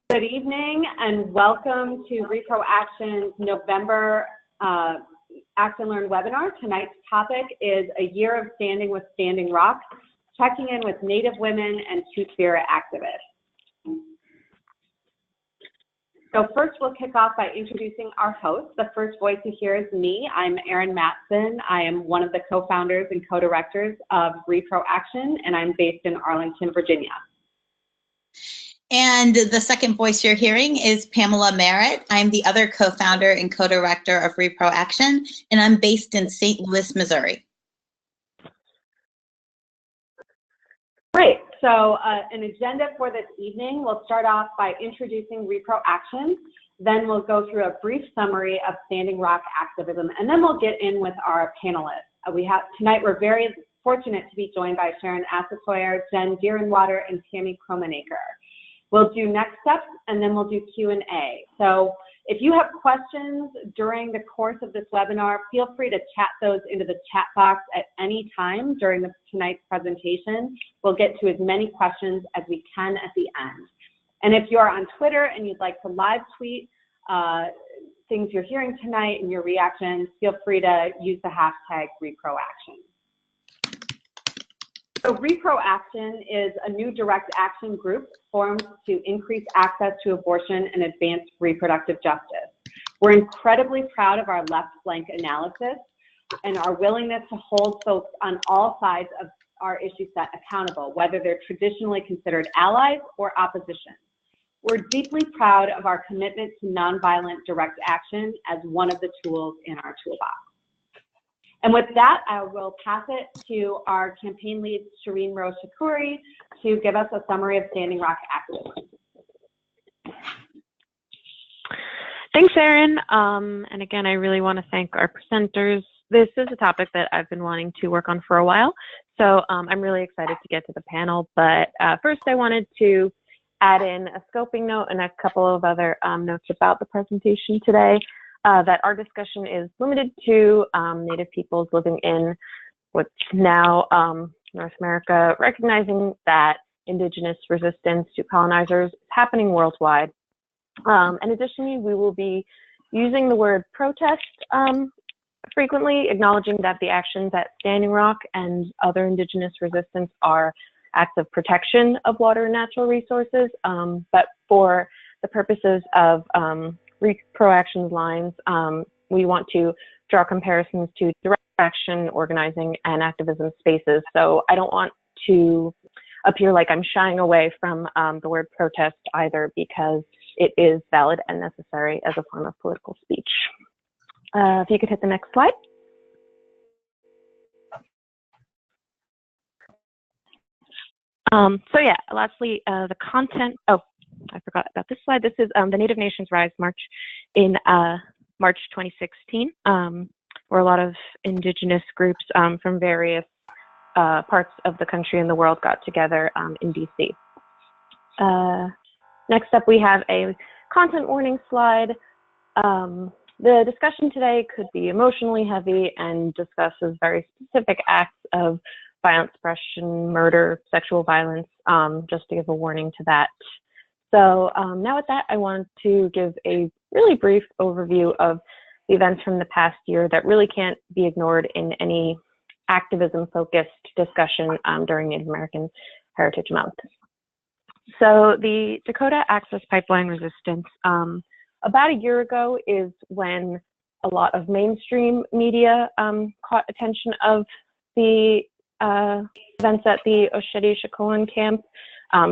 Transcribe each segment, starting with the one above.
Good evening and welcome to Reproaction's November Act and Learn webinar. Tonight's topic is A Year of Standing with Standing Rock, checking in with Native women and Two-Spirit activists. So first we'll kick off by introducing our host. The first voice you hear is me. I'm Erin Matson. I am one of the co-founders and co-directors of Reproaction, and I'm based in Arlington, Virginia. And the second voice you're hearing is Pamela Merritt. I'm the other co-founder and co-director of Reproaction, and I'm based in St. Louis, Missouri. Great. So an agenda for this evening, we'll start off by introducing Reproaction, then we'll go through a brief summary of Standing Rock activism, and then we'll get in with our panelists. Tonight we're very fortunate to be joined by Charon Asetoyer, Deerinwater, and Tammi Kromenaker. We'll do next steps, and then we'll do Q&A. So if you have questions during the course of this webinar, feel free to chat those into the chat box at any time during tonight's presentation. We'll get to as many questions as we can at the end. And if you're on Twitter and you'd like to live tweet things you're hearing tonight and your reactions, feel free to use the hashtag Reproaction. So Reproaction is a new direct action group formed to increase access to abortion and advance reproductive justice. We're incredibly proud of our left flank analysis and our willingness to hold folks on all sides of our issue set accountable, whether they're traditionally considered allies or opposition. We're deeply proud of our commitment to nonviolent direct action as one of the tools in our toolbox. And with that, I will pass it to our campaign lead, Shireen Rose-Shakuri, to give us a summary of Standing Rock activism. Thanks, Erin. And again, I really want to thank our presenters. This is a topic that I've been wanting to work on for a while, so I'm really excited to get to the panel. But first, I wanted to add in a scoping note and a couple of other notes about the presentation today. That our discussion is limited to Native peoples living in what's now North America, recognizing that Indigenous resistance to colonizers is happening worldwide. And additionally, we will be using the word protest frequently, acknowledging that the actions at Standing Rock and other Indigenous resistance are acts of protection of water and natural resources, but for the purposes of Reproaction's lines, we want to draw comparisons to direct action, organizing, and activism spaces. So I don't want to appear like I'm shying away from the word protest either, because it is valid and necessary as a form of political speech. If you could hit the next slide. So yeah, lastly, the content. Oh, I forgot about this slide. This is the Native Nations Rise March in March 2016, where a lot of Indigenous groups from various parts of the country and the world got together in DC. Next up, we have a content warning slide. The discussion today could be emotionally heavy and discusses very specific acts of violence, suppression, murder, sexual violence, just to give a warning to that. So now with that, I want to give a really brief overview of the events from the past year that really can't be ignored in any activism-focused discussion during Native American Heritage Month. So the Dakota Access Pipeline resistance, about a year ago is when a lot of mainstream media caught attention of the events at the Oceti Sakowin Camp.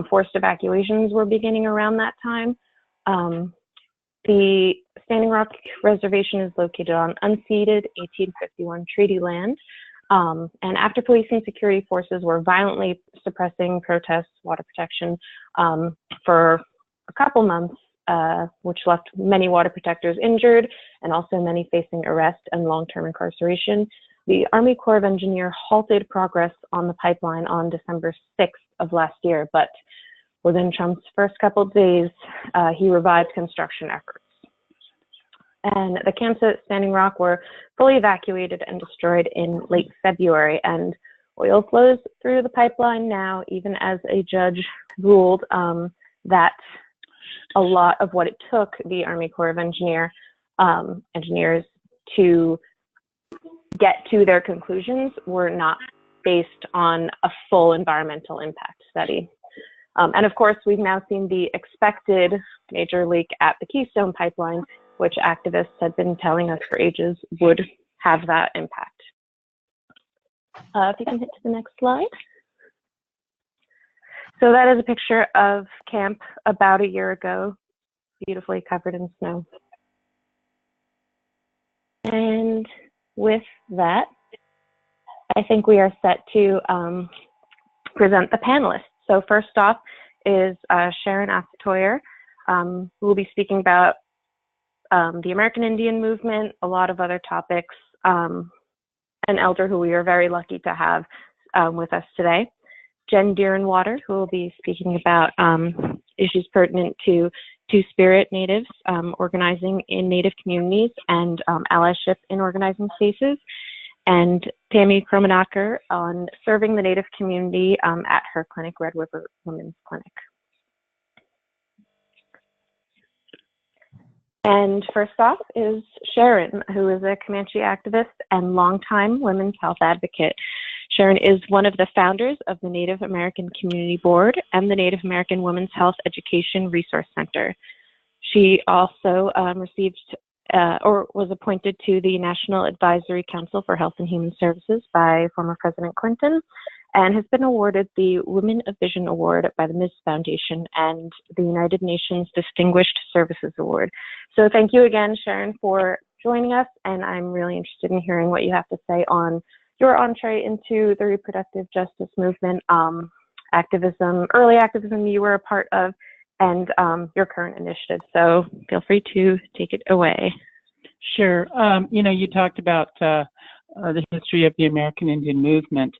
Forced evacuations were beginning around that time. The Standing Rock Reservation is located on unceded 1851 treaty land. And after police and security forces were violently suppressing protests, water protection for a couple months, which left many water protectors injured and also many facing arrest and long-term incarceration, the Army Corps of Engineers halted progress on the pipeline on December 6th of last year, but within Trump's first couple of days, he revived construction efforts. And the camps at Standing Rock were fully evacuated and destroyed in late February, and oil flows through the pipeline now, even as a judge ruled that a lot of what it took the Army Corps of Engineers to get to their conclusions were not based on a full environmental impact study. And of course, we've now seen the expected major leak at the Keystone Pipeline, which activists had been telling us for ages would have that impact. If you can hit to the next slide. So that is a picture of camp about a year ago, beautifully covered in snow. And with that, I think we are set to present the panelists. So first off is Charon Asetoyer, who will be speaking about the American Indian movement, a lot of other topics, an elder who we are very lucky to have with us today. Jen Deerinwater, who will be speaking about issues pertinent to Two-Spirit Natives, organizing in Native communities, and allyship in organizing spaces. And Tammi Kromenaker on serving the Native community at her clinic, Red River Women's Clinic. And first off is Charon, who is a Comanche activist and longtime women's health advocate. Charon is one of the founders of the Native American Community Board and the Native American Women's Health Education Resource Center. She also received or was appointed to the National Advisory Council for Health and Human Services by former President Clinton, and has been awarded the Women of Vision Award by the Ms. Foundation and the United Nations Distinguished Services Award. So thank you again, Charon, for joining us, and I'm really interested in hearing what you have to say on your entree into the reproductive justice movement, activism, early activism you were a part of, and your current initiative. So feel free to take it away. Sure. You know, you talked about the history of the American Indian movement.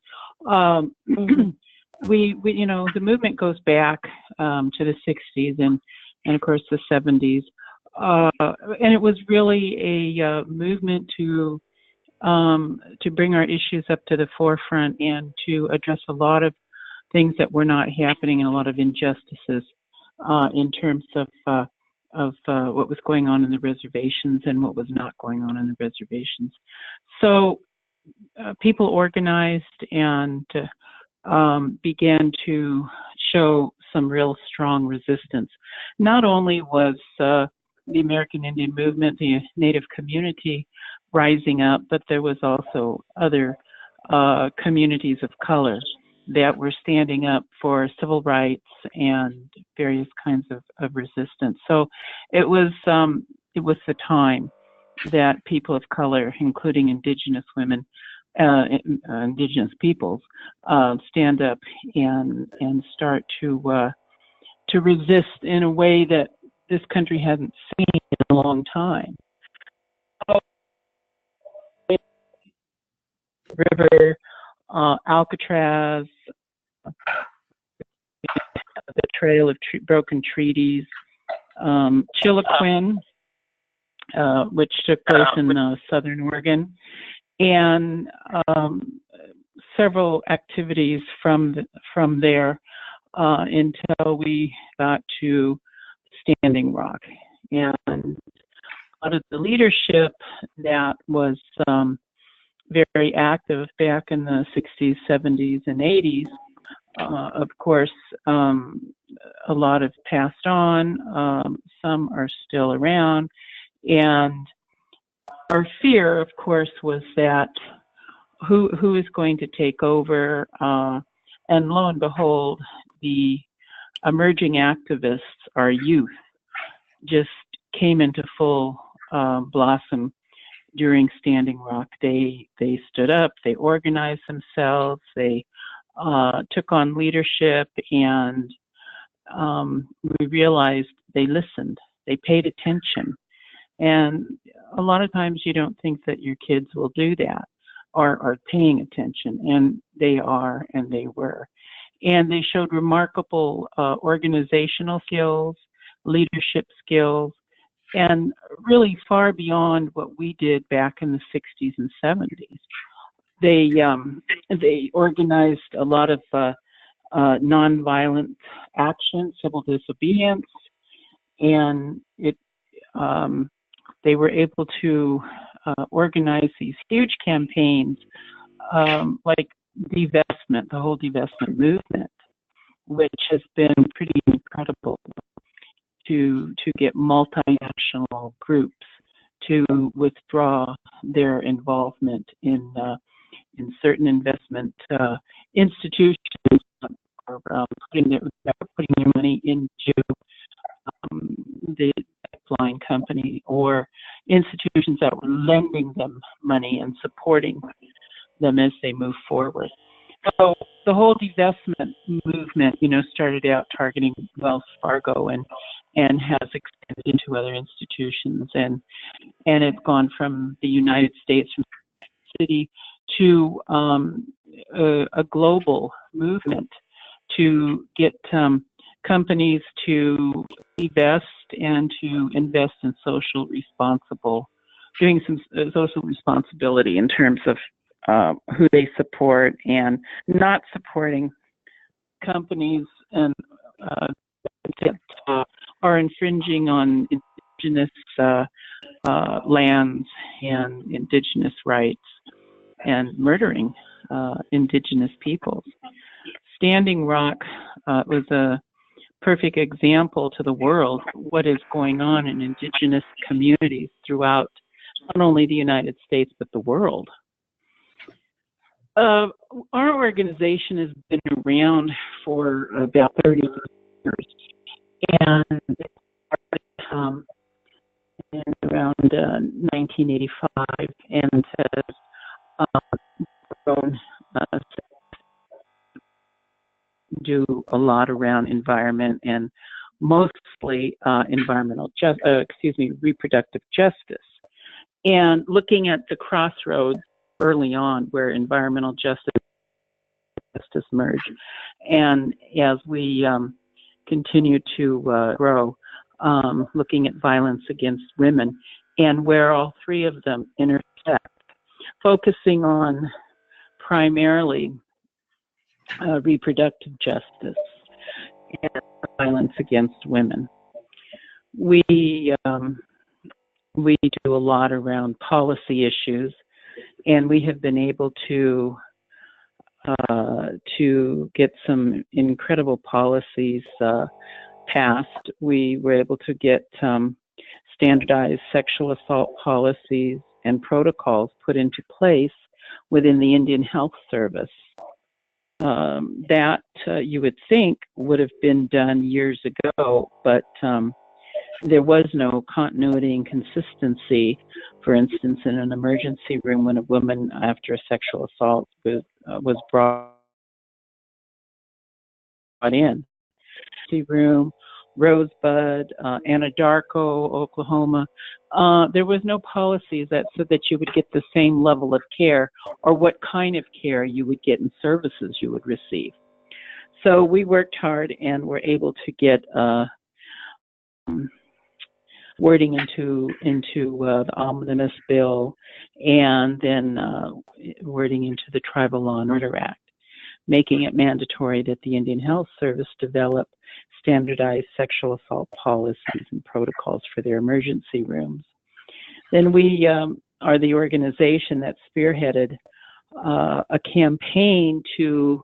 We you know, the movement goes back to the 60s and of course the 70s. And it was really a movement to bring our issues up to the forefront and to address a lot of things that were not happening and a lot of injustices in terms of what was going on in the reservations and what was not going on in the reservations. So people organized and began to show some real strong resistance. Not only was the American Indian movement, the Native community, rising up, but there was also other communities of color that were standing up for civil rights and various kinds of resistance. So it was the time that people of color, including Indigenous women, Indigenous peoples, stand up and start to resist in a way that this country hadn't seen in a long time. River, Alcatraz, the Trail of Broken Treaties, Chiloquin, which took place in southern Oregon, and several activities from there until we got to Standing Rock. And out of the leadership that was very active back in the 60s, 70s, and 80s. Of course, a lot have passed on. Some are still around. And our fear, of course, was that who is going to take over? And lo and behold, the emerging activists, our youth, just came into full blossom during Standing Rock. They stood up, they organized themselves, they took on leadership, and we realized they listened, they paid attention. And a lot of times you don't think that your kids will do that or are paying attention, and they are, and they were. And they showed remarkable organizational skills, leadership skills, and really far beyond what we did back in the 60s and 70s. They organized a lot of nonviolent action, civil disobedience, and they were able to organize these huge campaigns, like divestment, the whole divestment movement, which has been pretty incredible to get multinational groups to withdraw their involvement in certain investment institutions, or putting their money into the pipeline company or institutions that were lending them money and supporting them as they move forward. So the whole divestment movement, started out targeting Wells Fargo and has extended into other institutions, and it's gone from the United States, from city, to a global movement to get companies to divest and to invest in doing some social responsibility in terms of who they support, and not supporting companies and that are infringing on Indigenous lands and Indigenous rights and murdering Indigenous peoples. Standing Rock was a perfect example to the world what is going on in Indigenous communities throughout not only the United States but the world. Our organization has been around for about 30 years, and it started in around 1985 and has grown, do a lot around environment and mostly reproductive justice, and looking at the crossroads early on where environmental justice merge. And as we continue to grow, looking at violence against women and where all three of them intersect, focusing on primarily reproductive justice and violence against women. We do a lot around policy issues, and we have been able to get some incredible policies passed. We were able to get standardized sexual assault policies and protocols put into place within the Indian Health Service. That you would think would have been done years ago, but there was no continuity and consistency. For instance, in an emergency room, when a woman after a sexual assault was brought in, room, Rosebud, Anadarko, Oklahoma, there was no policies that said that you would get the same level of care or what kind of care you would get and services you would receive. So we worked hard and were able to get wording into the omnibus bill, and then wording into the Tribal Law and Order Act, making it mandatory that the Indian Health Service develop standardized sexual assault policies and protocols for their emergency rooms. Then we are the organization that spearheaded a campaign to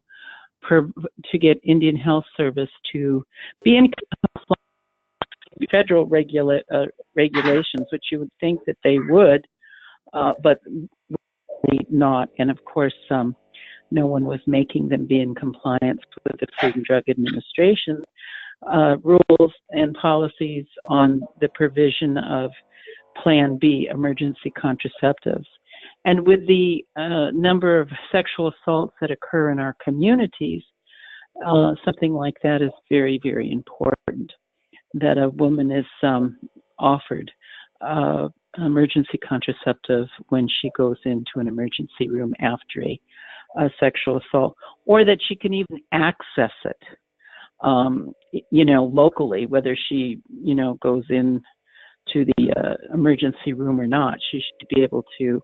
get Indian Health Service to be in compliance with federal regulations, which you would think that they would, but really not. And of course, no one was making them be in compliance with the Food and Drug Administration rules and policies on the provision of Plan B, emergency contraceptives. And with the number of sexual assaults that occur in our communities, something like that is very, very important, that a woman is offered emergency contraceptive when she goes into an emergency room after a sexual assault, or that she can even access it, locally, whether she, goes in to the emergency room or not. She should be able to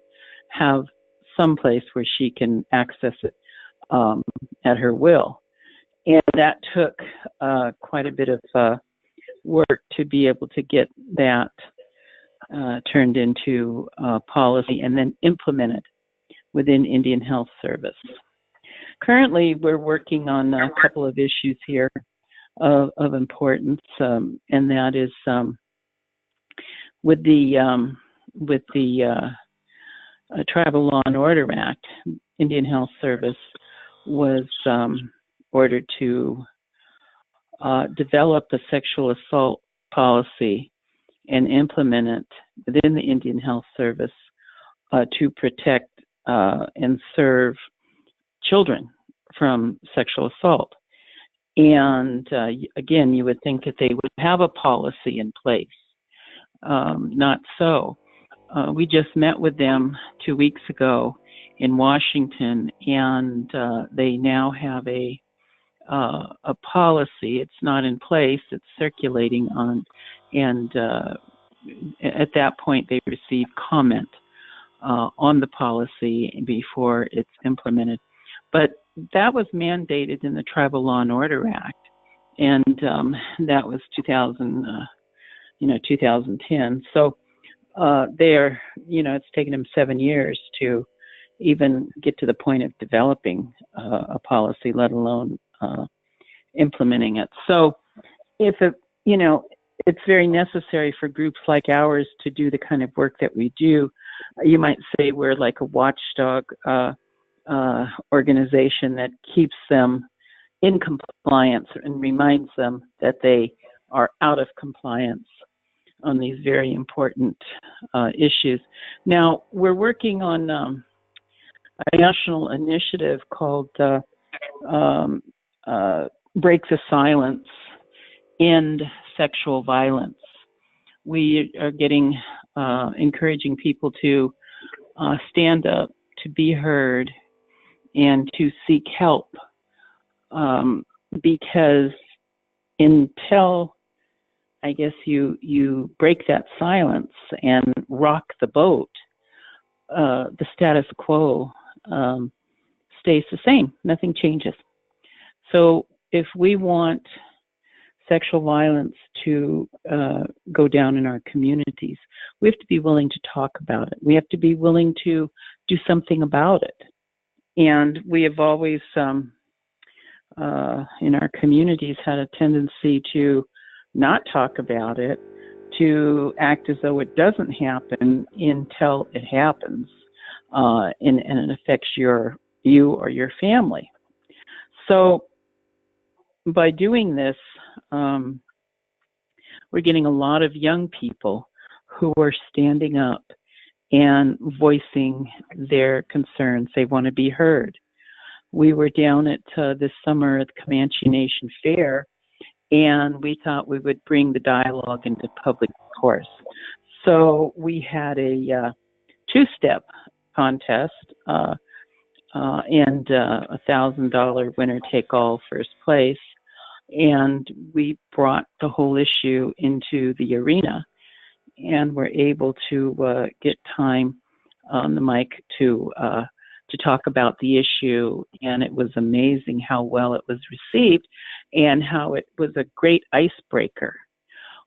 have some place where she can access it at her will. And that took quite a bit of work to be able to get that turned into policy and then implemented within Indian Health Service. Currently, we're working on a couple of issues here of importance, and that is with the Tribal Law and Order Act. Indian Health Service was ordered to develop a sexual assault policy and implement it within the Indian Health Service to protect and serve children from sexual assault. And again, you would think that they would have a policy in place. Not so. We just met with them 2 weeks ago in Washington, and they now have a policy. It's not in place. It's circulating on, and at that point, they received comment on the policy before it's implemented. But that was mandated in the Tribal Law and Order Act, and that was 2010. So they're, it's taken them 7 years to even get to the point of developing a policy, let alone implementing it. So if it's very necessary for groups like ours to do the kind of work that we do. You might say we're like a watchdog organization that keeps them in compliance and reminds them that they are out of compliance on these very important issues. Now, we're working on a national initiative called Break the Silence, End Sexual Violence. We are encouraging people to stand up, to be heard, and to seek help, because until, I guess, you break that silence and rock the boat, the status quo stays the same. Nothing changes. So if we want sexual violence to go down in our communities, we have to be willing to talk about it. We have to be willing to do something about it. And we have always, in our communities, had a tendency to not talk about it, to act as though it doesn't happen until it happens, and it affects you or your family. So by doing this, we're getting a lot of young people who are standing up and voicing their concerns. They want to be heard. We were down at this summer at the Comanche Nation Fair, and we thought we would bring the dialogue into public discourse. So we had a two-step contest and $1,000 winner-take-all first place. And we brought the whole issue into the arena, and were able to get time on the mic to talk about the issue. And it was amazing how well it was received and how it was a great icebreaker.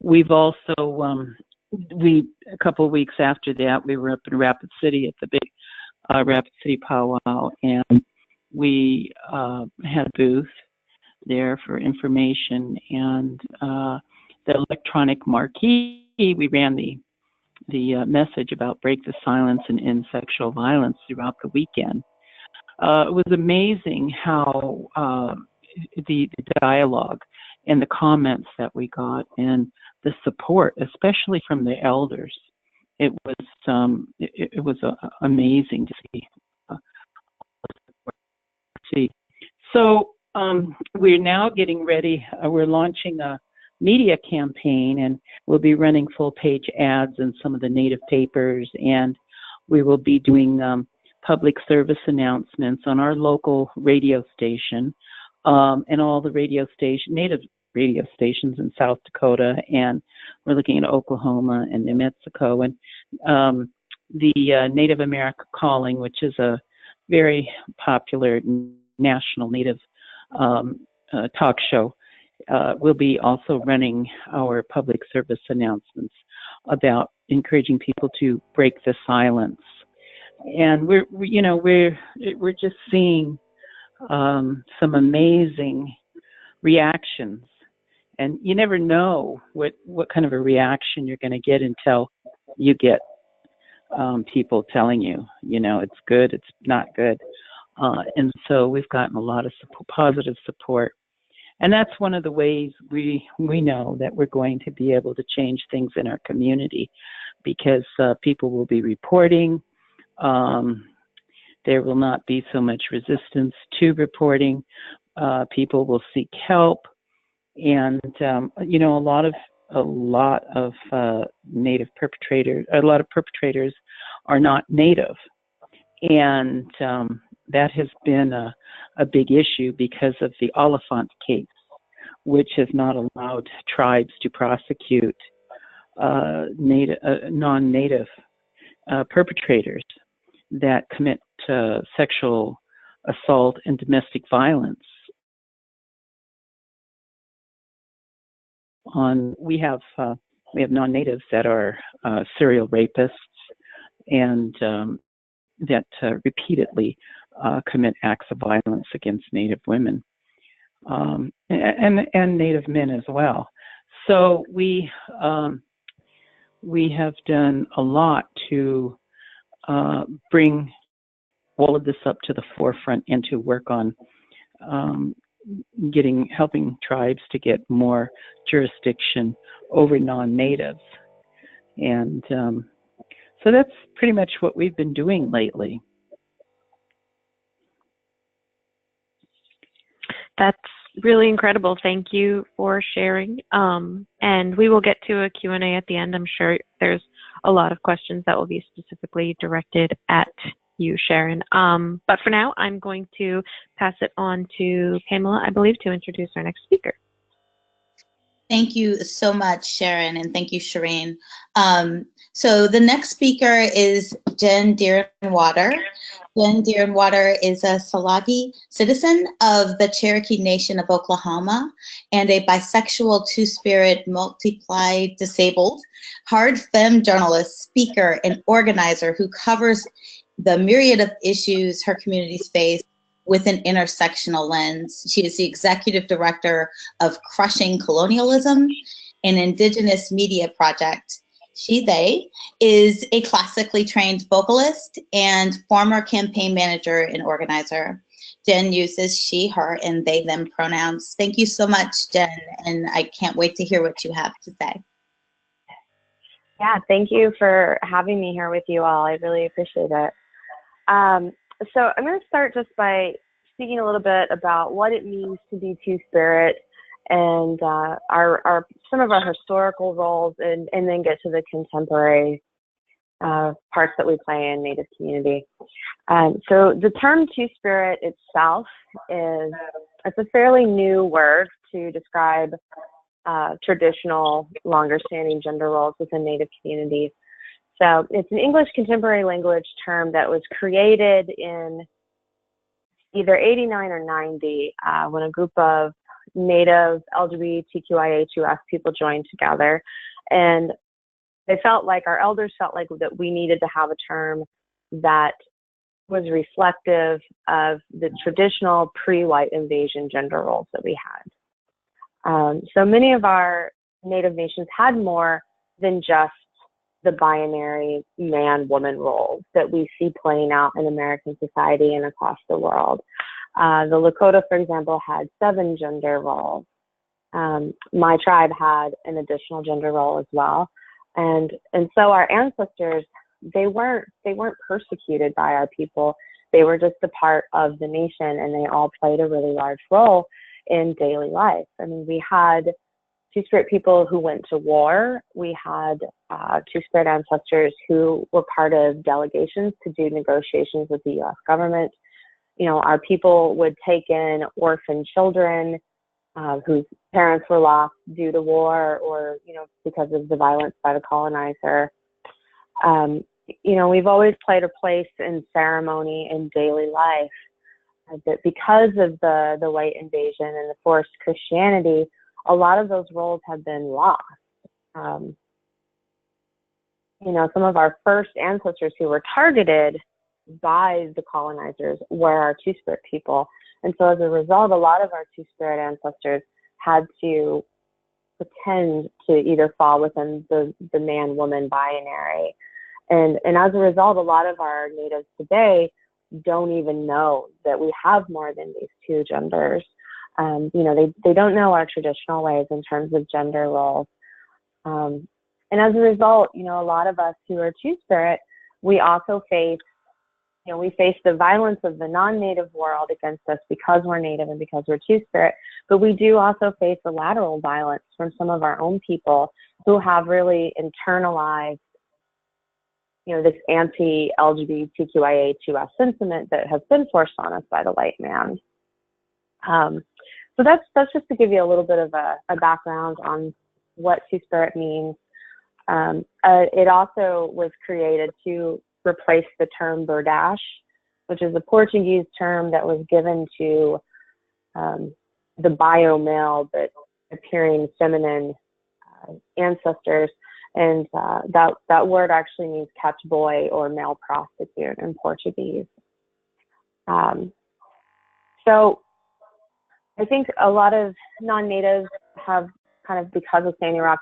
We've also, a couple of weeks after that, we were up in Rapid City at the big Rapid City powwow, and we had a booth there for information, and the electronic marquee, we ran the message about break the silence and end sexual violence throughout the weekend. It was amazing how the dialogue and the comments that we got and the support, especially from the elders. It was amazing to see. So we're now getting ready. We're launching a media campaign, and we'll be running full-page ads in some of the native papers, and we will be doing public service announcements on our local radio station and all the native radio stations in South Dakota, and we're looking at Oklahoma and New Mexico, and the Native America Calling, which is a very popular national Native talk show, we'll be also running our public service announcements about encouraging people to break the silence. And we're just seeing some amazing reactions, and you never know what kind of a reaction you're going to get until you get people telling you, it's good, it's not good. And so we've gotten a lot of positive support. And that's one of the ways we know that we're going to be able to change things in our community, because people will be reporting. There will not be so much resistance to reporting. People will seek help. And, a lot of Native perpetrators, a lot of perpetrators are not Native. And that has been a big issue because of the Oliphant case, which has not allowed tribes to prosecute non-Native perpetrators that commit sexual assault and domestic violence. We have non-Natives that are serial rapists and that repeatedly commit acts of violence against Native women and Native men as well. So we have done a lot to bring all of this up to the forefront and to work on helping tribes to get more jurisdiction over non-Natives. And so that's pretty much what we've been doing lately. That's really incredible. Thank you for sharing. And we will get to a Q&A at the end. I'm sure there's a lot of questions that will be specifically directed at you, Sharon. But for now, I'm going to pass it on to Pamela, I believe, to introduce our next speaker. Thank you so much, Sharon, and thank you, Shireen. So the next speaker is Jen Deerinwater. Jen Deerinwater is a Salagi citizen of the Cherokee Nation of Oklahoma and a bisexual, two-spirit, multiply disabled, hard femme journalist, speaker, and organizer who covers the myriad of issues her communities face with an intersectional lens. She is the executive director of Crushing Colonialism, an Indigenous media project. They is a classically trained vocalist and former campaign manager and organizer. Jen uses she, her, and they, them pronouns. Thank you so much, Jen, and I can't wait to hear what you have to say. Yeah, thank you for having me here with you all. I really appreciate it. So I'm going to start just by speaking a little bit about what it means to be two-spirit and some of our historical roles, and then get to the contemporary parts that we play in Native community. So the term two-spirit itself it's a fairly new word to describe traditional, longer-standing gender roles within Native communities. So it's an English contemporary language term that was created in either 89 or 90 when a group of Native LGBTQIA2S people joined together. And our elders felt like that we needed to have a term that was reflective of the traditional pre-white invasion gender roles that we had. So many of our Native nations had more than just the binary man-woman roles that we see playing out in American society and across the world. The Lakota, for example, had 7 gender roles. My tribe had an additional gender role as well. And so our ancestors, they weren't persecuted by our people. They were just a part of the nation, and they all played a really large role in daily life. I mean, we had two-spirit people who went to war. We had two-spirit ancestors who were part of delegations to do negotiations with the U.S. government. You know, our people would take in orphan children whose parents were lost due to war or, because of the violence by the colonizer. We've always played a place in ceremony and daily life. That because of the white invasion and the forced Christianity, a lot of those roles have been lost. You know, some of our first ancestors who were targeted by the colonizers were our Two-Spirit people. And so as a result, a lot of our Two-Spirit ancestors had to pretend to either fall within the man-woman binary. And as a result, a lot of our natives today don't even know that we have more than these two genders. You know, they don't know our traditional ways in terms of gender roles. And as a result, you know, a lot of us who are Two-Spirit, we also face, you know, we face the violence of the non-native world against us because we're native and because we're Two-Spirit, but we do also face the lateral violence from some of our own people who have really internalized, you know, this anti-LGBTQIA2S sentiment that has been forced on us by the white man. So that's just to give you a little bit of a background on what Two-Spirit means. It also was created to replace the term berdache, which is a Portuguese term that was given to the bio-male but appearing feminine ancestors. And that word actually means catch boy or male prostitute in Portuguese. So I think a lot of non-natives have kind of, because of Standing Rock,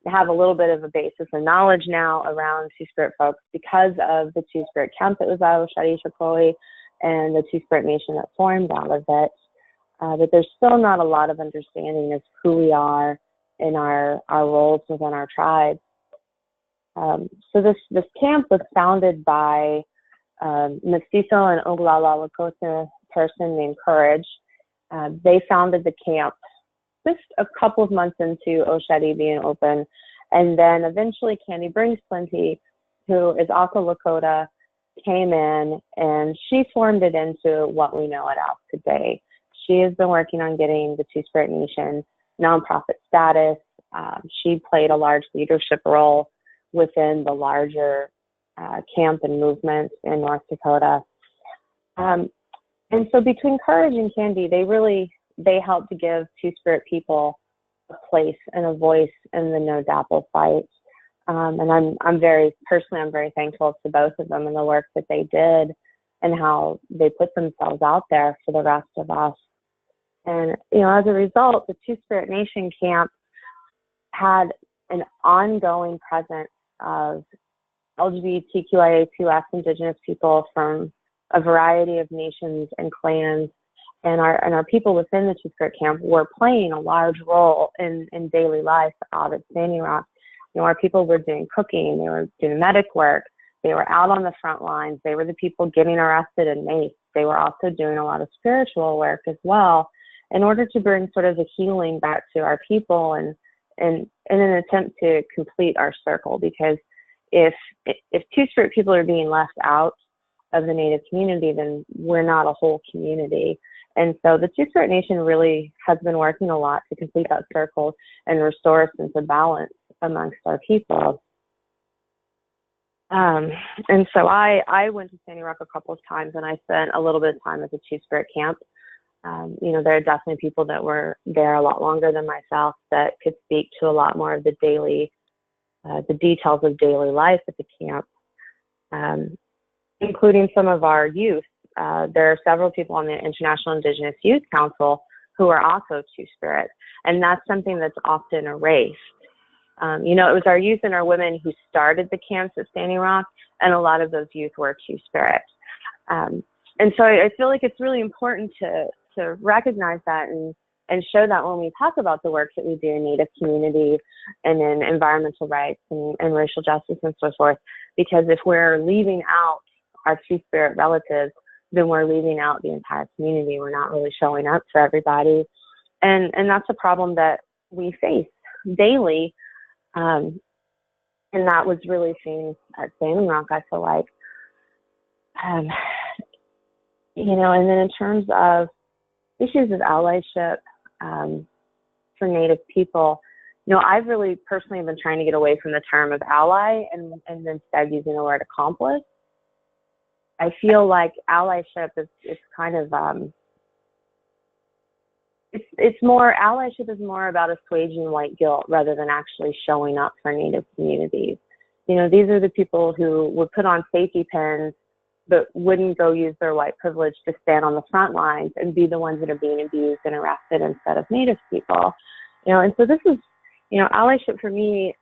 have a little bit of a basis of knowledge now around Two-Spirit folks because of the Two-Spirit camp that was out of Oceti Sakowin and the Two-Spirit nation that formed out of it. But there's still not a lot of understanding of who we are in our roles within our tribe. So this camp was founded by Mestizo and Oglala Lakota person named Courage. They founded the camp just a couple of months into Oceti being open. And then eventually Candy Brings Plenty, who is also Lakota, came in and she formed it into what we know it as today. She has been working on getting the Two-Spirit Nation nonprofit status. She played a large leadership role within the larger camp and movement in North Dakota. And so between Courage and Candy, they helped to give Two-Spirit people a place and a voice in the No Dapple fight. And I'm very thankful to both of them and the work that they did and how they put themselves out there for the rest of us. And, you know, as a result, the Two-Spirit Nation camp had an ongoing presence of LGBTQIA2S Indigenous people from a variety of nations and clans. And our people within the Two-Spirit camp were playing a large role in daily life out at Standing Rock. You know, our people were doing cooking, they were doing medic work, they were out on the front lines, they were the people getting arrested and maced. They were also doing a lot of spiritual work as well in order to bring sort of the healing back to our people and in an attempt to complete our circle. Because if Two-Spirit people are being left out of the Native community, then we're not a whole community. And so the Two-Spirit Nation really has been working a lot to complete that circle and restore a sense of balance amongst our people. And so I went to Standing Rock a couple of times and I spent a little bit of time at the Two-Spirit camp. You know, there are definitely people that were there a lot longer than myself that could speak to a lot more of the details of daily life at the camp, including some of our youth. There are several people on the International Indigenous Youth Council who are also Two-Spirit, and that's something that's often erased. You know, it was our youth and our women who started the camps at Standing Rock, and a lot of those youth were Two-Spirit. And so I feel like it's really important to recognize that and show that when we talk about the work that we do in Native community and in environmental rights and racial justice and so forth, because if we're leaving out our Two-Spirit relatives, then we're leaving out the entire community. We're not really showing up for everybody. And that's a problem that we face daily. And that was really seen at Standing Rock, I feel like. You know, and then in terms of issues of allyship for Native people, you know, I've really personally been trying to get away from the term of ally and instead using the word accomplice. I feel like allyship is kind of, it's more, allyship is more about assuaging white guilt rather than actually showing up for Native communities. You know, these are the people who would put on safety pins but wouldn't go use their white privilege to stand on the front lines and be the ones that are being abused and arrested instead of Native people. You know, and so this is, you know, allyship for me,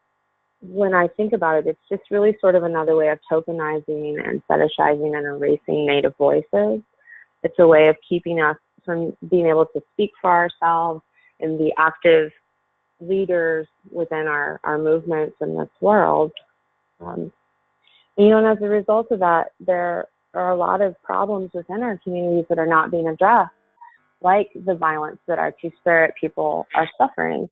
when I think about it, it's just really sort of another way of tokenizing and fetishizing and erasing Native voices. It's a way of keeping us from being able to speak for ourselves and be active leaders within our movements in this world. You know, and as a result of that, there are a lot of problems within our communities that are not being addressed, like the violence that our Two-Spirit people are suffering.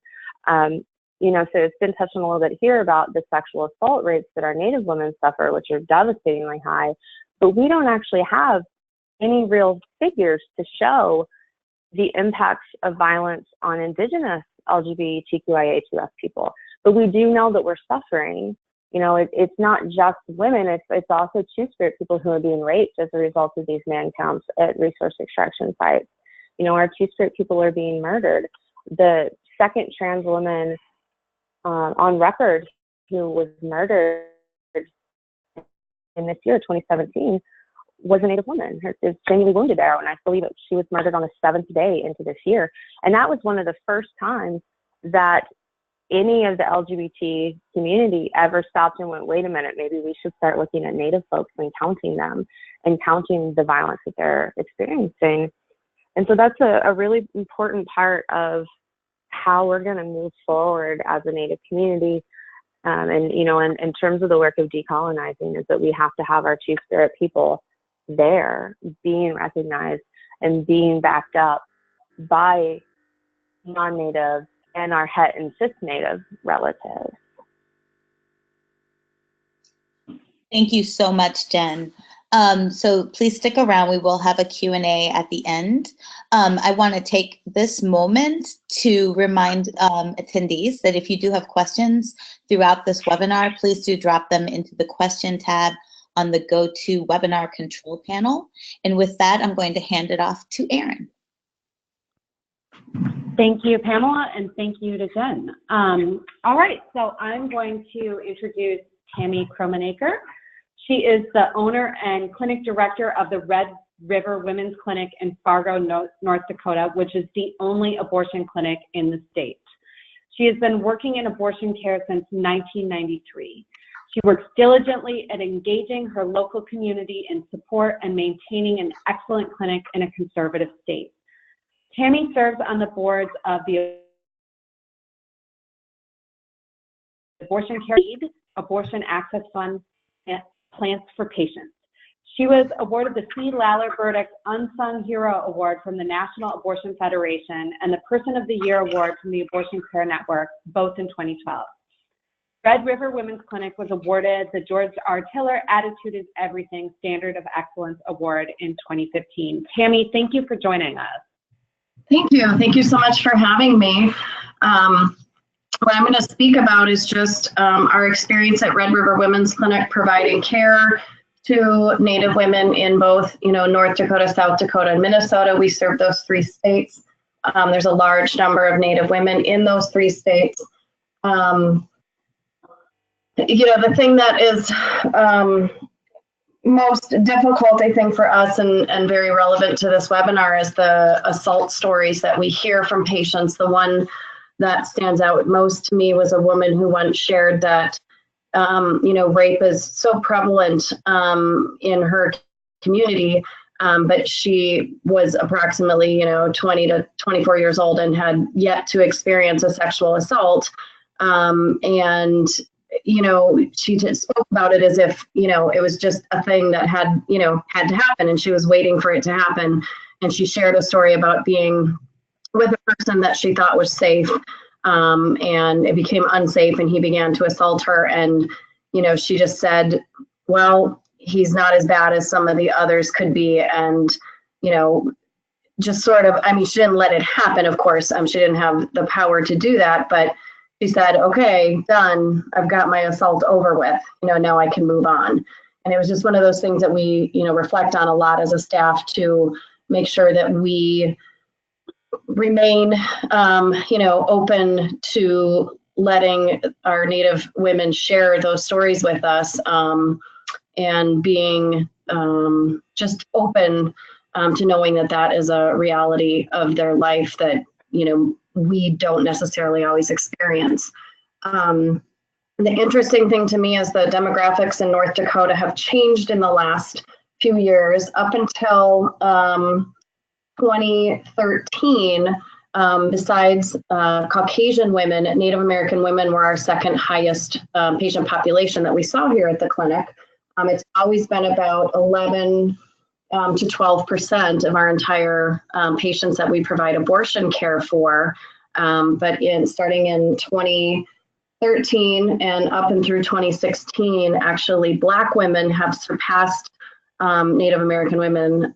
You know, so it's been touched on a little bit here about the sexual assault rates that our Native women suffer, which are devastatingly high, but we don't actually have any real figures to show the impacts of violence on Indigenous LGBTQIA2S people. But we do know that we're suffering. You know, it's not just women, it's also Two-Spirit people who are being raped as a result of these man camps at resource extraction sites. You know, our Two-Spirit people are being murdered. The second trans woman on record who was murdered in this year, 2017, was a Native woman. She was genuinely wounded arrow, and I believe that she was murdered on the 7th day into this year. And that was one of the first times that any of the LGBT community ever stopped and went, wait a minute, maybe we should start looking at Native folks and counting them and counting the violence that they're experiencing. And so that's a really important part of how we're going to move forward as a Native community. And, you know, in terms of the work of decolonizing, is that we have to have our Two-Spirit people there being recognized and being backed up by non-Native and our het and cis Native relatives. Thank you so much, Jen. So please stick around. We will have a Q&A at the end. I want to take this moment to remind attendees that if you do have questions throughout this webinar, please do drop them into the question tab on the GoToWebinar control panel. And with that, I'm going to hand it off to Erin. Thank you, Pamela, and thank you to Jen. All right, so I'm going to introduce Tammi Kromenaker. She is the owner and clinic director of the Red River Women's Clinic in Fargo, North Dakota, which is the only abortion clinic in the state. She has been working in abortion care since 1993. She works diligently at engaging her local community in support and maintaining an excellent clinic in a conservative state. Tammi serves on the boards of the Abortion Care Lead, Abortion Access Fund, and Plants for Patients. She was awarded the C. Laller Burdick Unsung Hero Award from the National Abortion Federation and the Person of the Year Award from the Abortion Care Network, both in 2012. Red River Women's Clinic was awarded the George R. Tiller Attitude is Everything Standard of Excellence Award in 2015. Tammi, thank you for joining us. Thank you. Thank you so much for having me. What I'm going to speak about is just our experience at Red River Women's Clinic providing care to Native women in both, North Dakota, South Dakota, and Minnesota. We serve those 3 states. There's a large number of Native women in those 3 states. The thing that is most difficult, I think, for us and very relevant to this webinar is the assault stories that we hear from patients. The one that stands out most to me was a woman who once shared that, rape is so prevalent in her community, but she was approximately, 20 to 24 years old and had yet to experience a sexual assault. She just spoke about it as if, it was just a thing that had to happen, and she was waiting for it to happen. And she shared a story about being with a person that she thought was safe, and it became unsafe, and he began to assault her. And, she just said, well, he's not as bad as some of the others could be. And, just sort of, she didn't let it happen, of course. She didn't have the power to do that, but she said, okay, done. I've got my assault over with. Now I can move on. And it was just one of those things that we, reflect on a lot as a staff to make sure that we remain, open to letting our Native women share those stories with us, and being just open to knowing that that is a reality of their life that, we don't necessarily always experience. The interesting thing to me is the demographics in North Dakota have changed in the last few years. Up until 2013, besides Caucasian women, Native American women were our second highest patient population that we saw here at the clinic. It's always been about 11 to 12% of our entire patients that we provide abortion care for. But starting in 2013 and up and through 2016, actually Black women have surpassed Native American women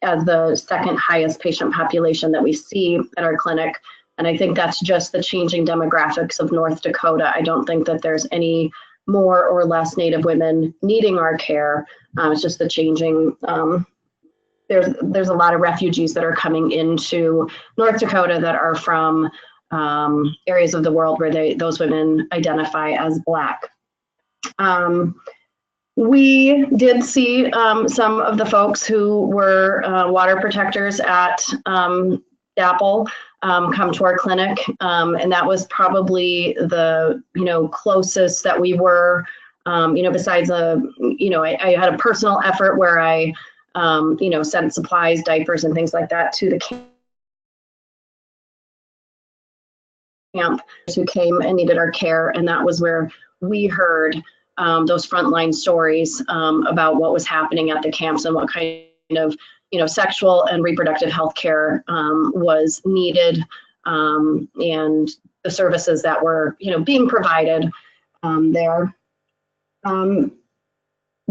as the second highest patient population that we see at our clinic. And I think that's just the changing demographics of North Dakota. I don't think that there's any more or less Native women needing our care. It's just the changing, there's a lot of refugees that are coming into North Dakota that are from areas of the world where those women identify as Black. We did see some of the folks who were water protectors at DAPL come to our clinic, and that was probably the closest that we were. Besides I had a personal effort where I sent supplies, diapers, and things like that to the camp who came and needed our care, and that was where we heard those frontline stories about what was happening at the camps and what kind of sexual and reproductive health care was needed, and the services that were being provided there.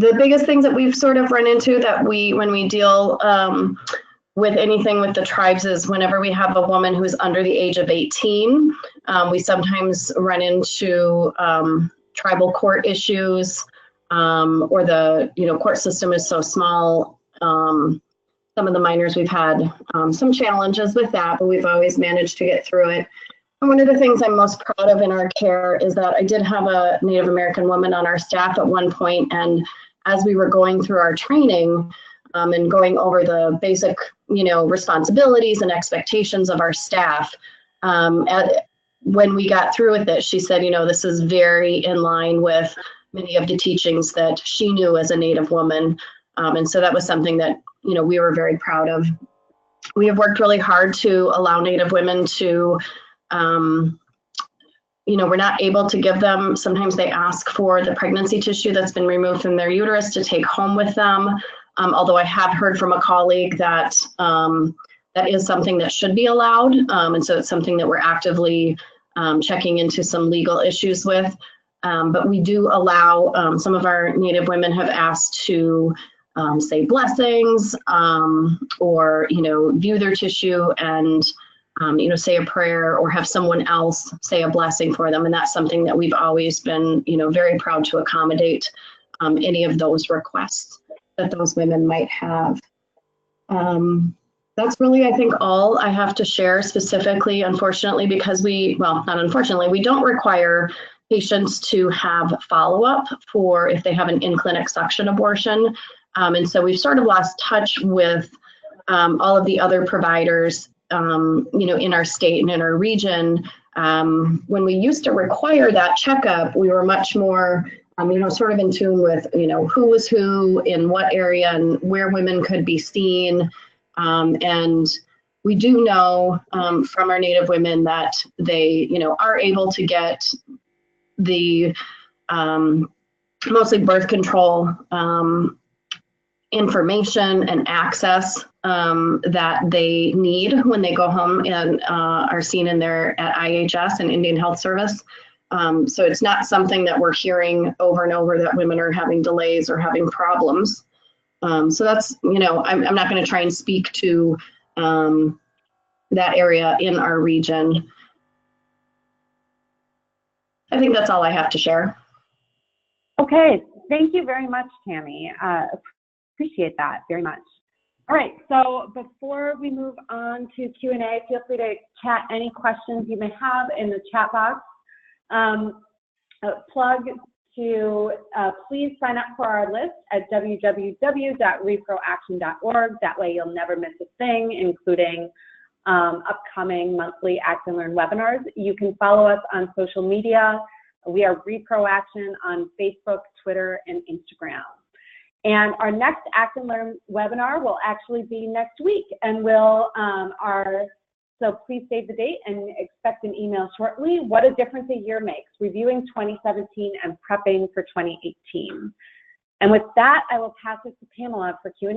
The biggest things that we've sort of run into that when we deal with anything with the tribes is whenever we have a woman who's under the age of 18, we sometimes run into tribal court issues, or the court system is so small. Some of the minors, we've had some challenges with that, but we've always managed to get through it. And one of the things I'm most proud of in our care is that I did have a Native American woman on our staff at one point, and as we were going through our training and going over the basic, responsibilities and expectations of our staff, when we got through with it, she said, this is very in line with many of the teachings that she knew as a Native woman. And so that was something that, we were very proud of. We have worked really hard to allow Native women to, we're not able to give them, sometimes they ask for the pregnancy tissue that's been removed from their uterus to take home with them. Although I have heard from a colleague that that is something that should be allowed. And so it's something that we're actively checking into some legal issues with. But we do allow, some of our Native women have asked to say blessings, or, view their tissue and, say a prayer or have someone else say a blessing for them. And that's something that we've always been, very proud to accommodate any of those requests that those women might have. That's really, I think, all I have to share specifically, unfortunately, because not unfortunately, we don't require patients to have follow-up for if they have an in-clinic suction abortion. And so we've sort of lost touch with all of the other providers, in our state and in our region. When we used to require that checkup, we were much more, sort of in tune with, who was who in what area and where women could be seen. And we do know from our Native women that they, are able to get the mostly birth control information and access that they need when they go home and are seen at IHS and Indian Health Service. So it's not something that we're hearing over and over that women are having delays or having problems. So that's, I'm not going to try and speak to that area in our region. I think that's all I have to share. Okay, thank you very much, Tammi. Appreciate that very much. All right, so before we move on to Q&A, feel free to chat any questions you may have in the chat box. Plug to please sign up for our list at www.reproaction.org. That way you'll never miss a thing, including upcoming monthly Act and Learn webinars. You can follow us on social media. We are Reproaction on Facebook, Twitter, and Instagram. And our next Act and Learn webinar will actually be next week, and so please save the date and expect an email shortly. What a difference a year makes, reviewing 2017 and prepping for 2018. And with that, I will pass it to Pamela for Q&A.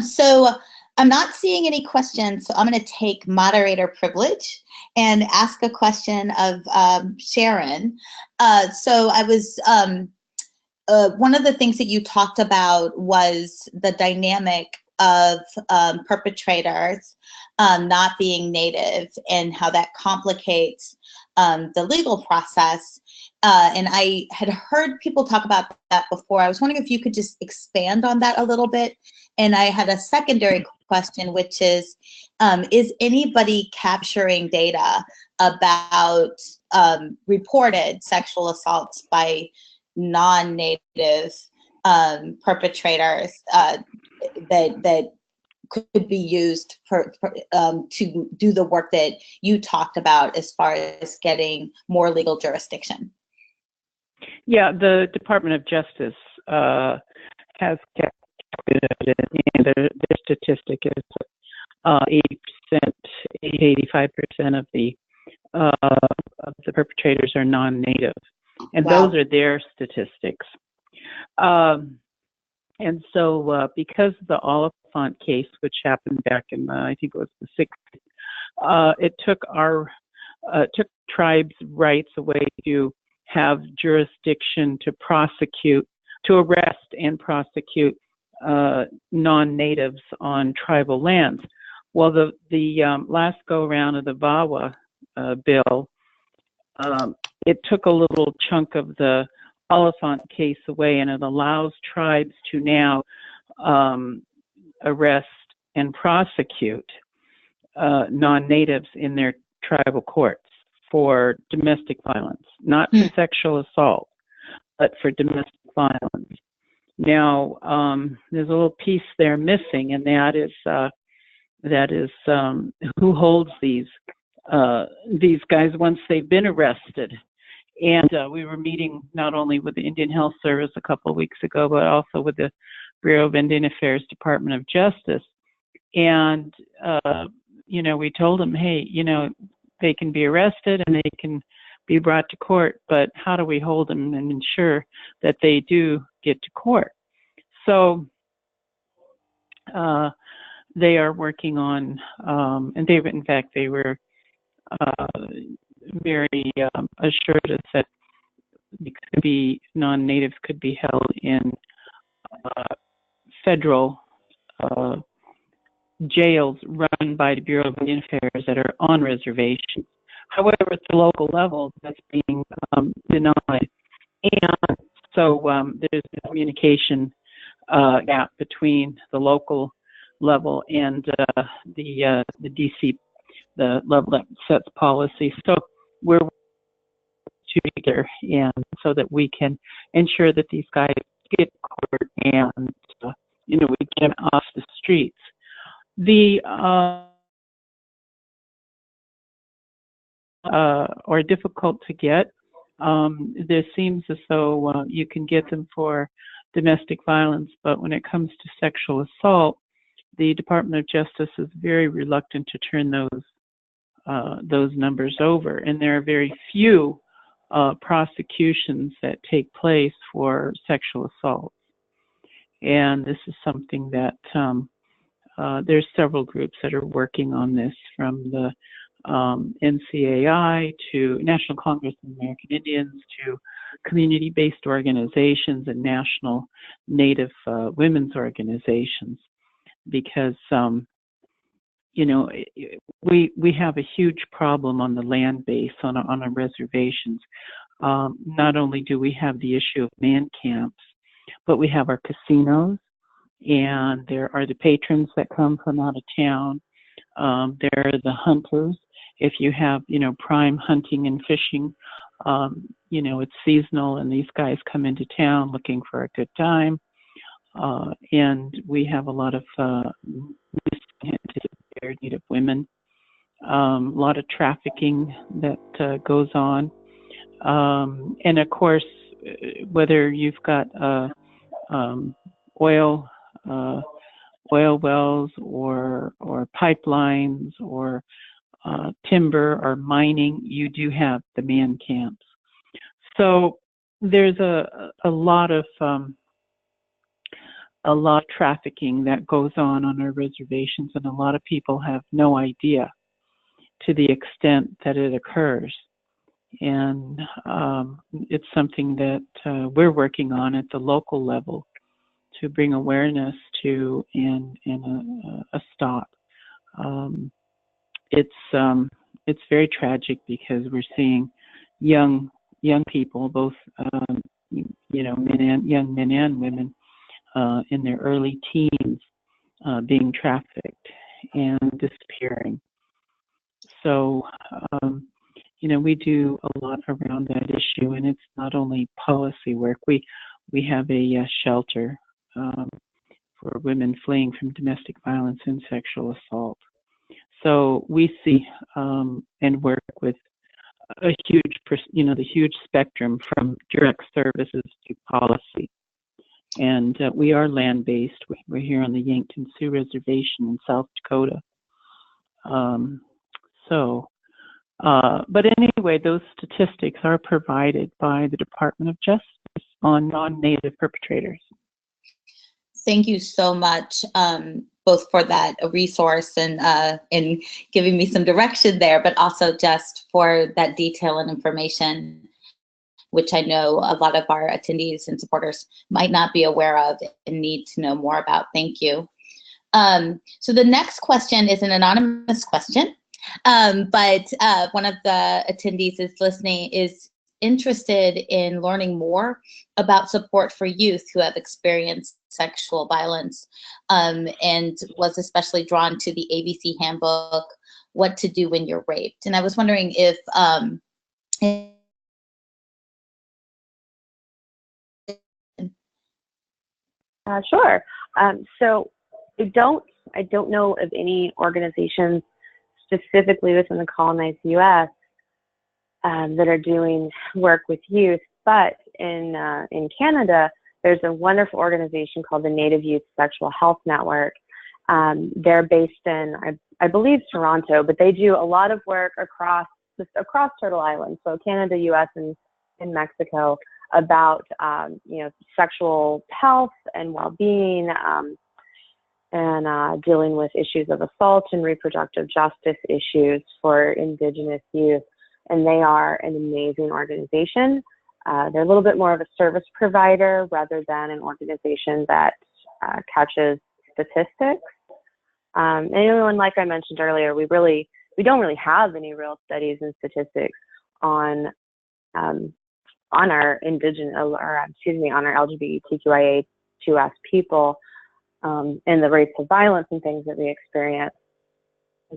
So I'm not seeing any questions, so I'm going to take moderator privilege and ask a question of Sharon. So I was, one of the things that you talked about was the dynamic of perpetrators not being Native and how that complicates the legal process. And I had heard people talk about that before. I was wondering if you could just expand on that a little bit. And I had a secondary question, which is anybody capturing data about reported sexual assaults by non-Native perpetrators that could be used to do the work that you talked about as far as getting more legal jurisdiction? Yeah, the Department of Justice has kept it, and their statistic is 80%, 85% of the perpetrators are non-Native, and Wow. Those are their statistics. And so, because of the Oliphant case, which happened back in I think it was the 60s, it took took tribes' rights away to have jurisdiction to prosecute, to arrest and prosecute non-Natives on tribal lands. Well, the last go-round of the VAWA bill, it took a little chunk of the Oliphant case away, and it allows tribes to now arrest and prosecute non-Natives in their tribal courts for domestic violence, not for sexual assault, but for domestic violence. Now, there's a little piece there missing, and that is who holds these guys once they've been arrested. And we were meeting not only with the Indian Health Service a couple of weeks ago, but also with the Bureau of Indian Affairs, Department of Justice. And, we told them, hey, they can be arrested and they can be brought to court, but how do we hold them and ensure that they do get to court? So they are working on, and they were very assured us that it could be non-Natives could be held in federal jails run by the Bureau of Indian Affairs that are on reservations. However, at the local level, that's being denied. And so there's a communication gap between the local level and the DC, the level that sets policy. So we're together, and so that we can ensure that these guys get court and we get them off the streets. The are difficult to get. There seems as though you can get them for domestic violence, but when it comes to sexual assault, the Department of Justice is very reluctant to turn those numbers over, and there are very few prosecutions that take place for sexual assault. And this is something that there's several groups that are working on this, from the NCAI to National Congress of American Indians to community-based organizations and national Native women's organizations, because we have a huge problem on the land base, on our reservations. Not only do we have the issue of man camps, But we have our casinos, and there are the patrons that come from out of town. There are the hunters. If you have, prime hunting and fishing, it's seasonal, and these guys come into town looking for a good time. And we have a lot of Native women, a lot of trafficking that goes on. And of course, whether you've got oil wells or pipelines or timber or mining, you do have the man camps. So there's a lot of trafficking that goes on our reservations, and a lot of people have no idea to the extent that it occurs. And it's something that we're working on at the local level to bring awareness to and a stop. It's very tragic because we're seeing young people, both young men and women in their early teens being trafficked and disappearing. So we do a lot around that issue, and it's not only policy work. We have a shelter for women fleeing from domestic violence and sexual assault. So we see and work with a huge, the huge spectrum from direct services to policy. And we are land-based. We're here on the Yankton Sioux Reservation in South Dakota. But anyway, those statistics are provided by the Department of Justice on non-Native perpetrators. Thank you so much, both for that resource and in giving me some direction there, but also just for that detail and information, which I know a lot of our attendees and supporters might not be aware of and need to know more about. Thank you. So the next question is an anonymous question, but one of the attendees is interested in learning more about support for youth who have experienced sexual violence, and was especially drawn to the ABC handbook, What to Do When You're Raped. And I was wondering if Sure. So I don't know of any organizations specifically within the colonized U.S. That are doing work with youth, but in Canada, there's a wonderful organization called the Native Youth Sexual Health Network. They're based in, I believe, Toronto, but they do a lot of work across Turtle Island, so Canada, U.S., and Mexico, about sexual health and well-being, and dealing with issues of assault and reproductive justice issues for Indigenous youth. And they are an amazing organization. They're a little bit more of a service provider rather than an organization that catches statistics. And like I mentioned earlier, we don't really have any real studies and statistics on our Indigenous, on our LGBTQIA2S people, and the rates of violence and things that we experience.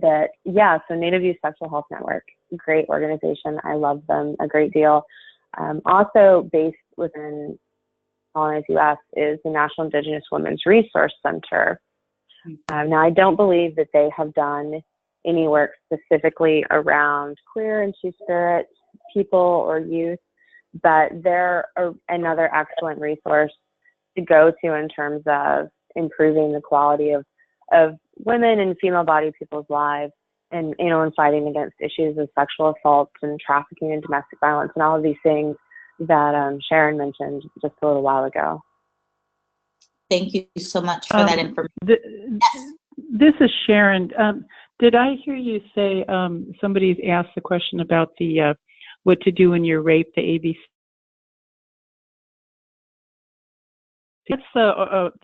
So Native Youth Sexual Health Network, great organization. I love them a great deal. Also based within colonized U.S. is the National Indigenous Women's Resource Center. Now, I don't believe that they have done any work specifically around queer and two-spirit people or youth, but they're another excellent resource to go to in terms of improving the quality of women and female-bodied people's lives, and and fighting against issues of sexual assault and trafficking and domestic violence and all of these things that Sharon mentioned just a little while ago. Thank you so much for that information. This is Sharon. Did I hear you say somebody's asked the question about the what to do when you're raped, the ABC?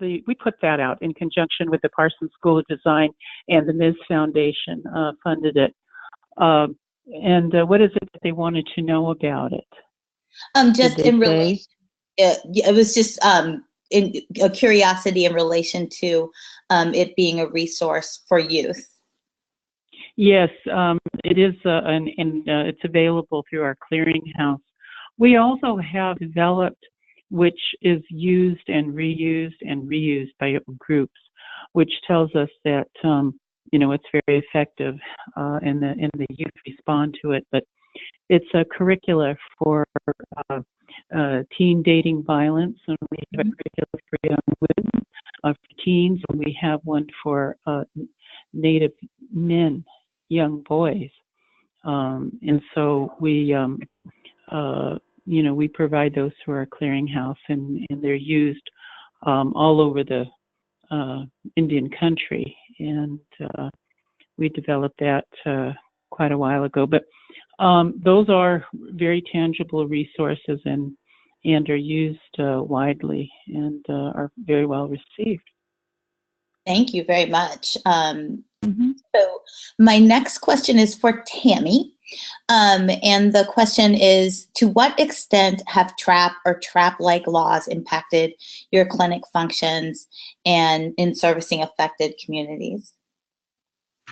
We put that out in conjunction with the Parsons School of Design, and the Ms. Foundation funded it. And what is it that they wanted to know about it? Just in relation, it was just a curiosity in relation to it being a resource for youth. Yes, it is, and it's available through our clearinghouse. We also have developed, which is used and reused by groups, which tells us that it's very effective, and the youth respond to it. But it's a curricula for teen dating violence, and we have a curricula for young women, for teens, and we have one for Native men, young boys, and so we we provide those through our clearinghouse, and they're used all over the Indian country, and we developed that quite a while ago. But those are very tangible resources and are used widely and are very well received. Thank you very much. So my next question is for Tammi. And the question is, to what extent have trap or trap-like laws impacted your clinic functions and in servicing affected communities?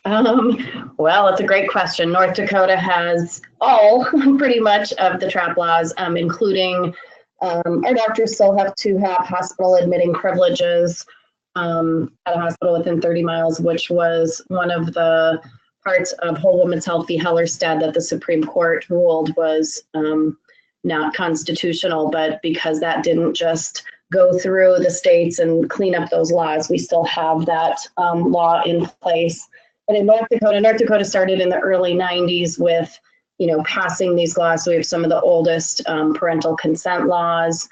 Well, it's a great question. North Dakota has all pretty much of the trap laws, including our doctors still have to have hospital admitting privileges at a hospital within 30 miles, which was one of the parts of Whole Woman's Health v. Hellerstedt that the Supreme Court ruled was not constitutional, but because that didn't just go through the states and clean up those laws, we still have that law in place. But in North Dakota started in the early 90s with, passing these laws. So we have some of the oldest parental consent laws,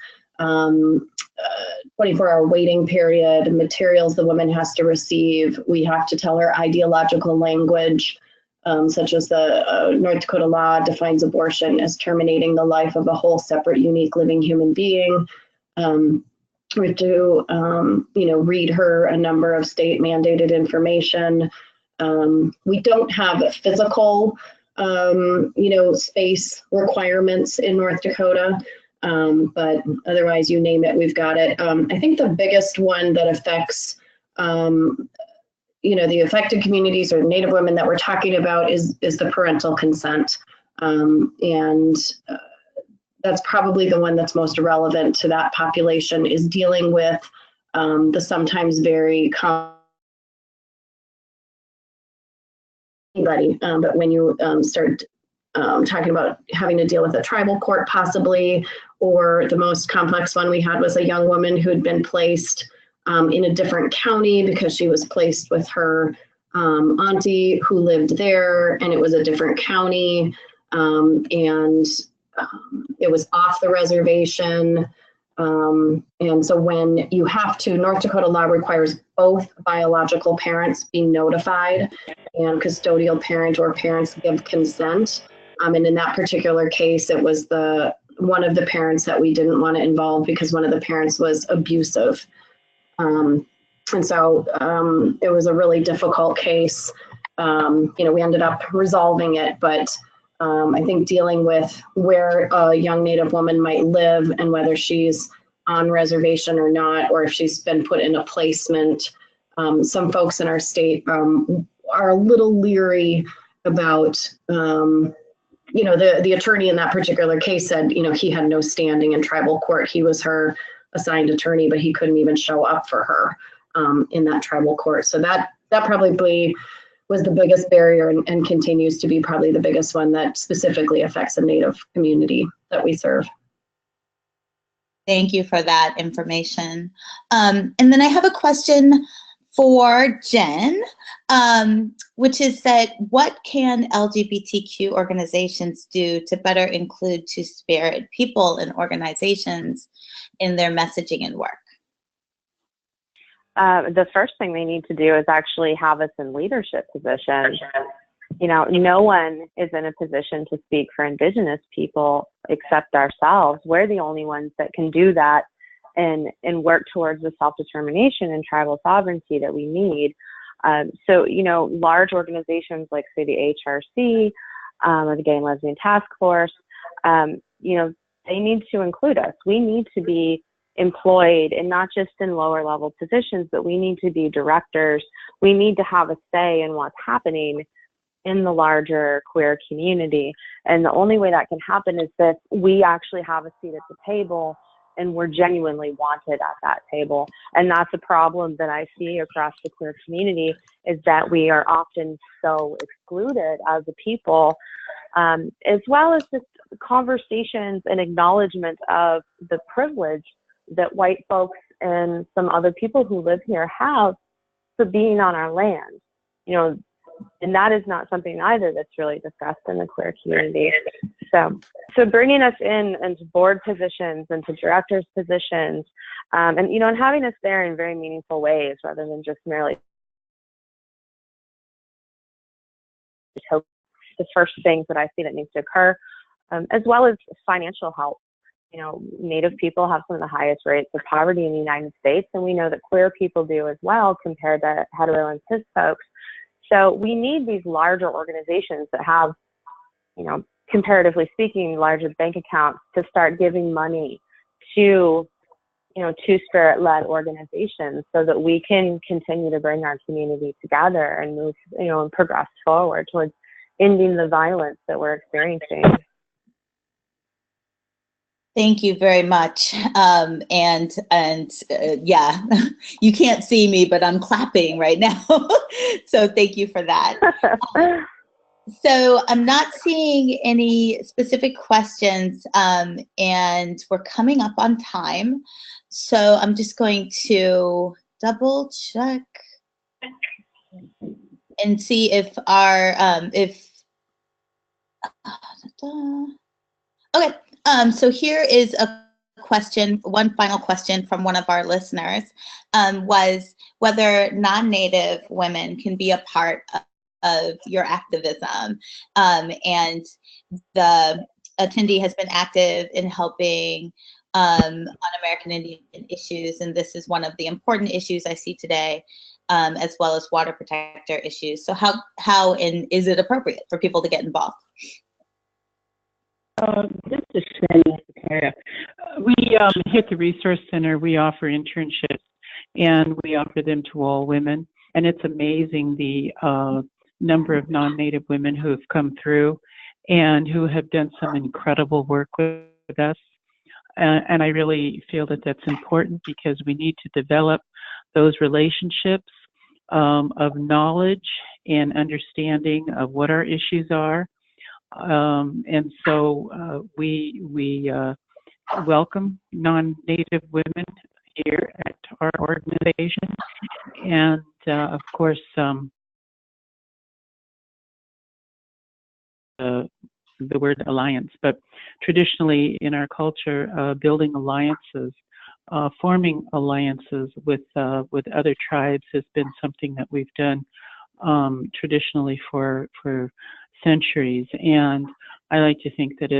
24-hour waiting period, materials the woman has to receive. We have to tell her ideological language, such as the North Dakota law defines abortion as terminating the life of a whole, separate, unique, living human being. We have to, read her a number of state-mandated information. We don't have physical, space requirements in North Dakota. But otherwise, you name it, we've got it. I think the biggest one that affects, the affected communities or Native women that we're talking about is the parental consent. And that's probably the one that's most relevant to that population, is dealing with the sometimes very but when you start talking about having to deal with a tribal court possibly, or the most complex one we had was a young woman who had been placed in a different county because she was placed with her auntie who lived there, and it was a different county, and it was off the reservation. And so when you have to, North Dakota law requires both biological parents be notified and custodial parent or parents give consent. And in that particular case, it was one of the parents that we didn't want to involve because one of the parents was abusive. And so it was a really difficult case. We ended up resolving it, but I think dealing with where a young Native woman might live and whether she's on reservation or not, or if she's been put in a placement. Some folks in our state are a little leery about, the attorney in that particular case said, he had no standing in tribal court. He was her assigned attorney, but he couldn't even show up for her in that tribal court. So that probably was the biggest barrier and continues to be probably the biggest one that specifically affects the Native community that we serve. Thank you for that information. And then I have a question for Jen, which is that what can LGBTQ organizations do to better include two-spirit people and organizations in their messaging and work? The first thing they need to do is actually have us in leadership positions. No one is in a position to speak for Indigenous people except ourselves. We're the only ones that can do that and work towards the self-determination and tribal sovereignty that we need. So, large organizations like, say, the HRC or the Gay and Lesbian Task Force, they need to include us. We need to be employed, and not just in lower level positions, but we need to be directors. We need to have a say in what's happening in the larger queer community. And the only way that can happen is that we actually have a seat at the table and we're genuinely wanted at that table. And that's a problem that I see across the queer community, is that we are often so excluded as a people, as well as just conversations and acknowledgement of the privilege that white folks and some other people who live here have for being on our land. You know, and that is not something either that's really discussed in the queer community. So bringing us in into board positions and to directors positions, and, you know, and having us there in very meaningful ways rather than just merely the first things that I see that needs to occur, as well as financial help. You know, Native people have some of the highest rates of poverty in the United States, and we know that queer people do as well compared to hetero and cis folks. So we need these larger organizations that have, you know, comparatively speaking, larger bank accounts to start giving money to, you know, Two-Spirit-led organizations so that we can continue to bring our community together and move, you know, and progress forward towards ending the violence that we're experiencing. Thank you very much. Yeah, you can't see me, but I'm clapping right now. So thank you for that. So I'm not seeing any specific questions, and we're coming up on time. So I'm just going to double check and see if our, okay. So here is a question, one final question from one of our listeners, was whether non-Native women can be a part of your activism. And the attendee has been active in helping on American Indian issues, and this is one of the important issues I see today, as well as water protector issues. So how and is it appropriate for people to get involved? This is Charon Asetoyer. We here at the Resource Center, we offer internships, and we offer them to all women. And it's amazing the number of non-Native women who have come through and who have done some incredible work with us. And I really feel that that's important because we need to develop those relationships of knowledge and understanding of what our issues are. And so we welcome non-Native women here at our organization, and of course the word alliance, but traditionally in our culture, building alliances, forming alliances with other tribes has been something that we've done traditionally for centuries, and I like to think that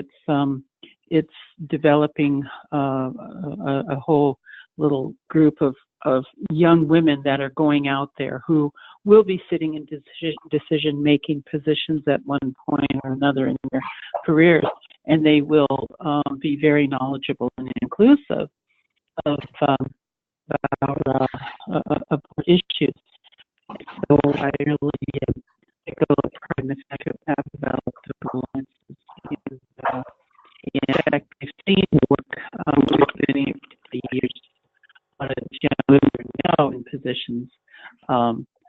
it's developing a whole little group of young women that are going out there who will be sitting in decision-making positions at one point or another in their careers, and they will be very knowledgeable and inclusive of issues. So I really go pride in the fact that we have developed alliances. And in fact, we've seen work with many of the years. Young women are now in positions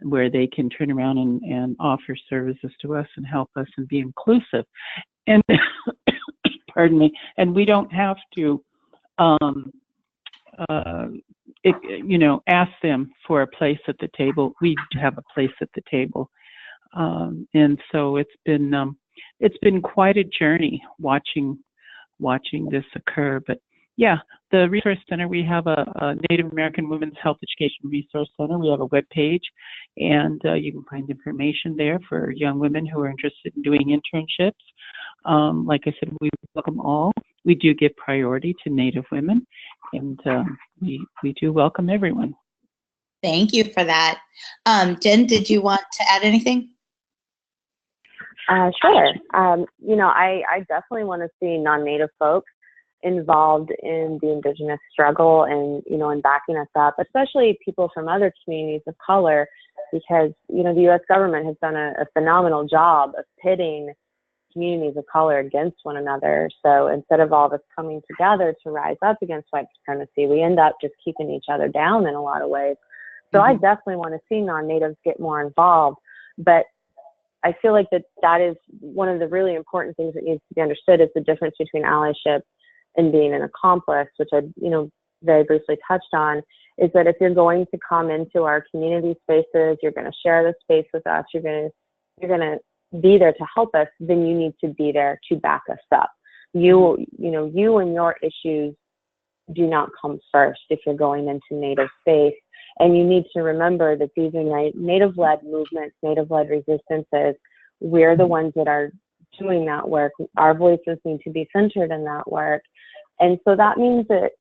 where they can turn around and offer services to us and help us and be inclusive. And pardon me. And we don't have to, ask them for a place at the table. We have a place at the table. And so it's been quite a journey watching this occur. But yeah, the Resource Center, we have a Native American Women's Health Education Resource Center. We have a web page, and you can find information there for young women who are interested in doing internships. Like I said, we welcome all. We do give priority to Native women, and we do welcome everyone. Thank you for that. Jen, did you want to add anything? Sure. I definitely want to see non-Native folks involved in the Indigenous struggle and, you know, and backing us up, especially people from other communities of color, because, you know, the U.S. government has done a phenomenal job of pitting communities of color against one another. So instead of all of us coming together to rise up against white supremacy, we end up just keeping each other down in a lot of ways. So I definitely want to see non-natives get more involved, but I feel like that is one of the really important things that needs to be understood, is the difference between allyship and being an accomplice, which I, you know, very briefly touched on, is that if you're going to come into our community spaces, you're going to share the space with us, you're going to be there to help us, then you need to be there to back us up. You know, you and your issues do not come first if you're going into Native space. And you need to remember that these are Native-led movements, Native-led resistances. We're the ones that are doing that work. Our voices need to be centered in that work. And so that means that,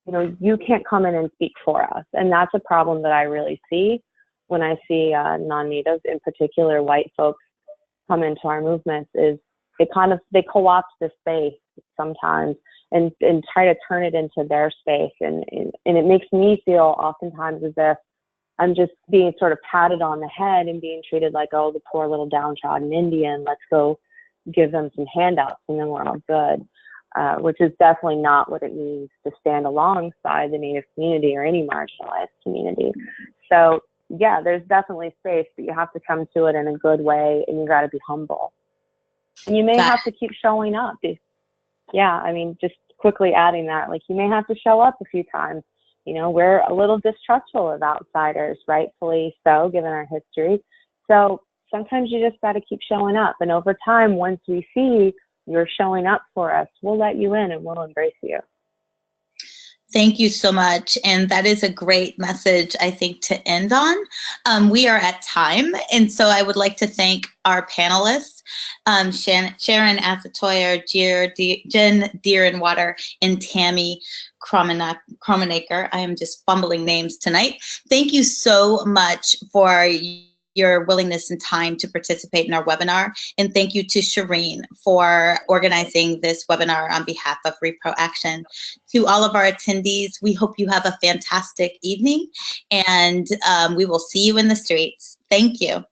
you know, you can't come in and speak for us. And that's a problem that I really see when I see non-Natives, in particular white folks, come into our movements, is they co-opt the space sometimes and try to turn it into their space. And it makes me feel oftentimes as if I'm just being sort of patted on the head and being treated like, oh, the poor little downtrodden Indian, let's go give them some handouts and then we're all good, which is definitely not what it means to stand alongside the Native community or any marginalized community. So yeah, there's definitely space, but you have to come to it in a good way, and you got to be humble. And you may have to keep showing up. Yeah, I mean, just quickly adding that, like, you may have to show up a few times. You know, we're a little distrustful of outsiders, rightfully so, given our history. So sometimes you just got to keep showing up. And over time, once we see you're showing up for us, we'll let you in and we'll embrace you. Thank you so much. And that is a great message, I think, to end on. We are at time. And so I would like to thank our panelists, Charon Asetoyer, Jen Deerinwater, and Tammi Kromenaker. I am just fumbling names tonight. Thank you so much for your willingness and time to participate in our webinar. And thank you to Charon for organizing this webinar on behalf of Reproaction. To all of our attendees, we hope you have a fantastic evening, and we will see you in the streets. Thank you.